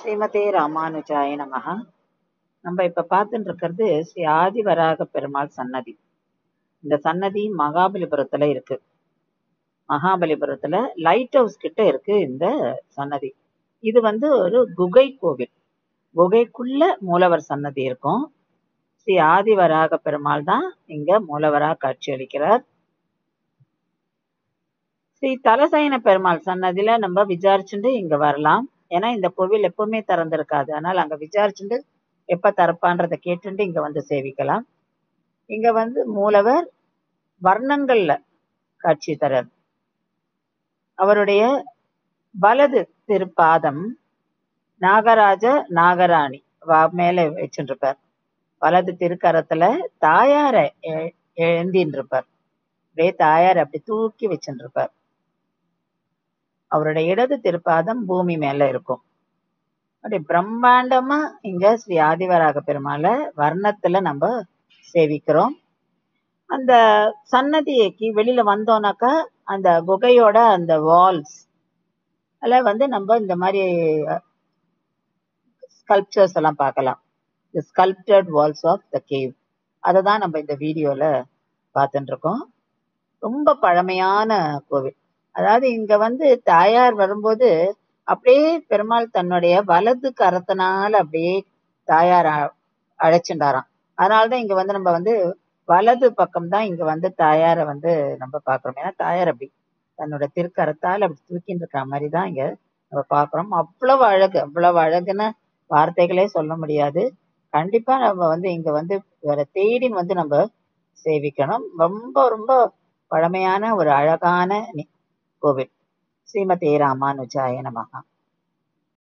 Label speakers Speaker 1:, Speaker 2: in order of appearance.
Speaker 1: ஸ்ரீமதே ராமானுஜாய நமஹ. நம்ம இப்ப பார்த்துட்டு இருக்கிறது ஸ்ரீ ஆதிவராக பெருமாள் சன்னதி. இந்த சன்னதி மகாபலிபுரத்துல இருக்கு. மகாபலிபுரத்துல லைட் ஹவுஸ் கிட்ட இருக்கு இந்த சன்னதி. இது ஒரு குகை கோவில். குகைக்குள்ள மூலவர் சன்னதி இருக்கும். ஸ்ரீ ஆதிவராக பெருமாள் தான் இங்க மூலவரா காட்சி அளிக்கிறார். ஸ்ரீ தலசயன பெருமாள் சன்னதியில நம்ம விசாரிச்சுட்டு இங்க வரலாம். ஏன்னா இந்த கோவில் எப்பவுமே திறந்திருக்காது. அதனால அங்க விசாரிச்சுட்டு எப்ப திறப்பான்றதை கேட்டுட்டு இங்க சேவிக்கலாம். இங்க மூலவர் வர்ணங்கள்ல காட்சி தரார். அவருடைய வலது திருப்பாதம் நாகராஜ நாகராணி மேல வச்சுருப்பார். வலது திருக்கரத்துல தாயார எழுந்தின்னு இருப்பார். அப்படியே தாயார் அப்படி தூக்கி வச்சுருப்பார். அவருடைய இடது திருப்பாதம் பூமி மேல இருக்கும். அப்படி பிரம்மாண்டமா இங்க ஸ்ரீ ஆதிவராக பெருமாளை வர்ணத்துல நம்ம சேவிக்கிறோம். அந்த சன்னதிக்கு வெளியில வந்தோம்னாக்கா அந்த குகையோட அந்த வால்ஸ் நம்ம இந்த மாதிரி ஸ்கல்ப்சர்ஸ் எல்லாம் பார்க்கலாம். The sculpted walls of the cave. அதை தான் நம்ம இந்த வீடியோல பார்த்துட்டு இருக்கோம். ரொம்ப பழமையான கோவில். அதாவது இங்க தாயார் வரும்போது அப்படியே பெருமாள் தன்னுடைய வலது கரத்தினால அப்படியே தாயார் அழைச்சுட்டாராம். அதனாலதான் இங்க நம்ம வலது பக்கம் தான் இங்க தாயாரை நம்ம பாக்குறோம். ஏன்னா தாயார் அப்படி தன்னோட திருக்கரத்தால் அப்படி தூக்கிட்டு இருக்கிற மாதிரி தான் இங்க நம்ம பாக்குறோம். அவ்வளவு அழகு, அவ்வளவு அழகுன்னு வார்த்தைகளே சொல்ல முடியாது. கண்டிப்பா நம்ம இங்க வேற தேடி நம்ம சேவிக்கணும். ரொம்ப ரொம்ப பழமையான ஒரு அழகான கோவில். ஸ்ரீமதே ராமானுஜாய நமஹ.